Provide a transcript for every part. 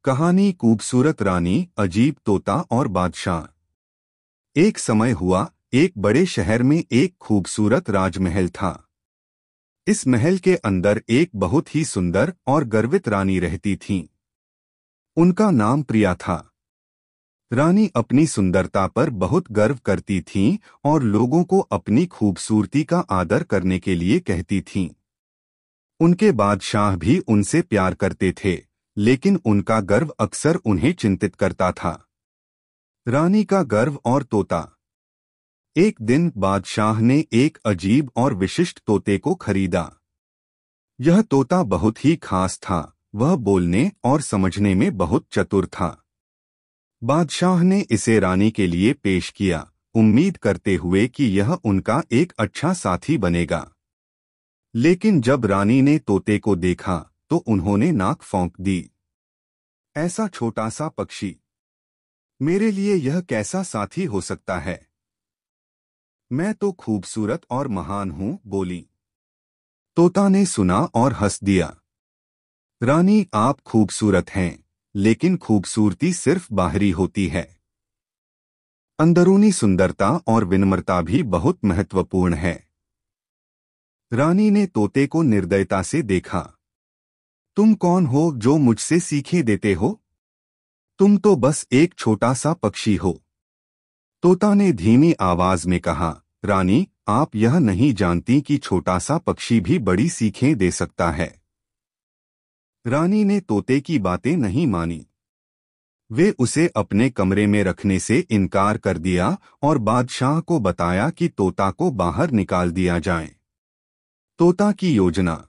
कहानी खूबसूरत रानी, अजीब तोता और बादशाह। एक समय हुआ, एक बड़े शहर में एक खूबसूरत राजमहल था। इस महल के अंदर एक बहुत ही सुंदर और गर्वित रानी रहती थीं। उनका नाम प्रिया था। रानी अपनी सुंदरता पर बहुत गर्व करती थीं और लोगों को अपनी खूबसूरती का आदर करने के लिए कहती थीं। उनके बादशाह भी उनसे प्यार करते थे, लेकिन उनका गर्व अक्सर उन्हें चिंतित करता था। रानी का गर्व और तोता। एक दिन बादशाह ने एक अजीब और विशिष्ट तोते को खरीदा। यह तोता बहुत ही खास था। वह बोलने और समझने में बहुत चतुर था। बादशाह ने इसे रानी के लिए पेश किया, उम्मीद करते हुए कि यह उनका एक अच्छा साथी बनेगा। लेकिन जब रानी ने तोते को देखा तो उन्होंने नाक फौंक दी। ऐसा छोटा सा पक्षी, मेरे लिए यह कैसा साथी हो सकता है? मैं तो खूबसूरत और महान हूं, बोली। तोता ने सुना और हंस दिया। रानी, आप खूबसूरत हैं, लेकिन खूबसूरती सिर्फ बाहरी होती है। अंदरूनी सुंदरता और विनम्रता भी बहुत महत्वपूर्ण है। रानी ने तोते को निर्दयता से देखा। तुम कौन हो जो मुझसे सीखें देते हो? तुम तो बस एक छोटा सा पक्षी हो। तोता ने धीमी आवाज में कहा, रानी, आप यह नहीं जानती कि छोटा सा पक्षी भी बड़ी सीखें दे सकता है। रानी ने तोते की बातें नहीं मानी। वे उसे अपने कमरे में रखने से इनकार कर दिया और बादशाह को बताया कि तोता को बाहर निकाल दिया जाए। तोता की योजना।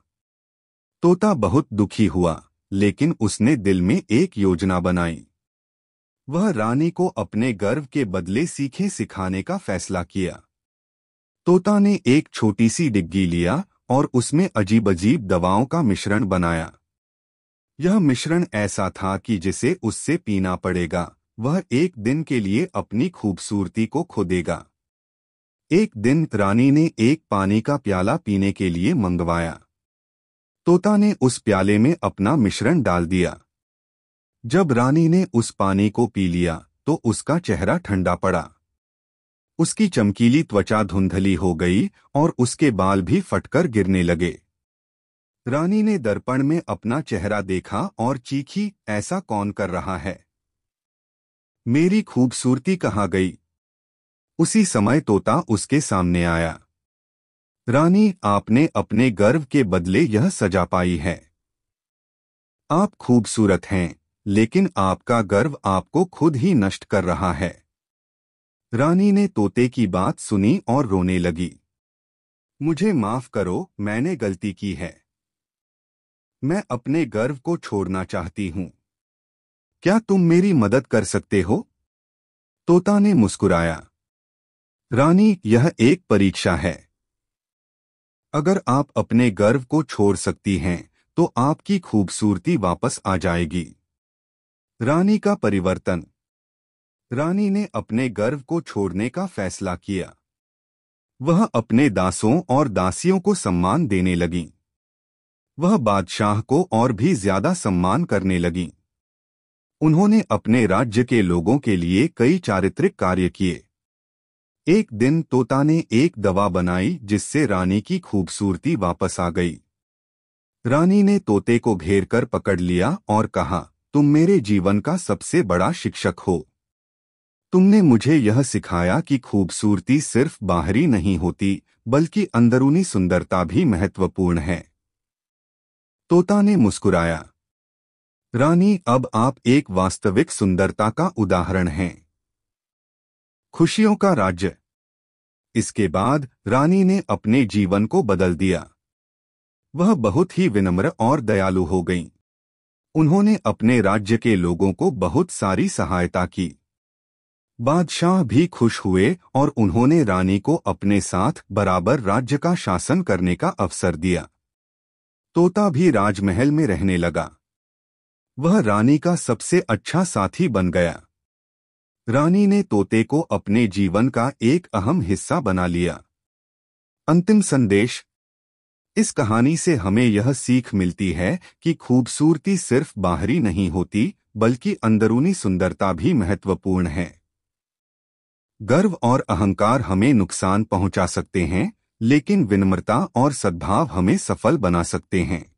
तोता बहुत दुखी हुआ, लेकिन उसने दिल में एक योजना बनाई। वह रानी को अपने गर्व के बदले सीखें सिखाने का फैसला किया। तोता ने एक छोटी सी डिग्गी लिया और उसमें अजीब अजीब दवाओं का मिश्रण बनाया। यह मिश्रण ऐसा था कि जिसे उससे पीना पड़ेगा, वह एक दिन के लिए अपनी खूबसूरती को खो देगा। एक दिन रानी ने एक पानी का प्याला पीने के लिए मंगवाया। तोता ने उस प्याले में अपना मिश्रण डाल दिया। जब रानी ने उस पानी को पी लिया तो उसका चेहरा ठंडा पड़ा। उसकी चमकीली त्वचा धुंधली हो गई और उसके बाल भी फटकर गिरने लगे। रानी ने दर्पण में अपना चेहरा देखा और चीखी, ऐसा कौन कर रहा है? मेरी खूबसूरती कहाँ गई? उसी समय तोता उसके सामने आया। रानी, आपने अपने गर्व के बदले यह सजा पाई है। आप खूबसूरत हैं, लेकिन आपका गर्व आपको खुद ही नष्ट कर रहा है। रानी ने तोते की बात सुनी और रोने लगी। मुझे माफ करो, मैंने गलती की है। मैं अपने गर्व को छोड़ना चाहती हूँ। क्या तुम मेरी मदद कर सकते हो? तोता ने मुस्कुराया। रानी, यह एक परीक्षा है। अगर आप अपने गर्व को छोड़ सकती हैं, तो आपकी खूबसूरती वापस आ जाएगी। रानी का परिवर्तन। रानी ने अपने गर्व को छोड़ने का फैसला किया। वह अपने दासों और दासियों को सम्मान देने लगी। वह बादशाह को और भी ज्यादा सम्मान करने लगी। उन्होंने अपने राज्य के लोगों के लिए कई चारित्रिक कार्य किए। एक दिन तोता ने एक दवा बनाई जिससे रानी की खूबसूरती वापस आ गई। रानी ने तोते को घेरकर पकड़ लिया और कहा, तुम मेरे जीवन का सबसे बड़ा शिक्षक हो। तुमने मुझे यह सिखाया कि खूबसूरती सिर्फ बाहरी नहीं होती, बल्कि अंदरूनी सुंदरता भी महत्वपूर्ण है। तोता ने मुस्कुराया। रानी, अब आप एक वास्तविक सुंदरता का उदाहरण हैं। खुशियों का राज्य। इसके बाद रानी ने अपने जीवन को बदल दिया। वह बहुत ही विनम्र और दयालु हो गईं। उन्होंने अपने राज्य के लोगों को बहुत सारी सहायता की। बादशाह भी खुश हुए और उन्होंने रानी को अपने साथ बराबर राज्य का शासन करने का अवसर दिया। तोता भी राजमहल में रहने लगा। वह रानी का सबसे अच्छा साथी बन गया। रानी ने तोते को अपने जीवन का एक अहम हिस्सा बना लिया। अंतिम संदेश। इस कहानी से हमें यह सीख मिलती है कि खूबसूरती सिर्फ बाहरी नहीं होती, बल्कि अंदरूनी सुंदरता भी महत्वपूर्ण है। गर्व और अहंकार हमें नुकसान पहुंचा सकते हैं, लेकिन विनम्रता और सद्भाव हमें सफल बना सकते हैं।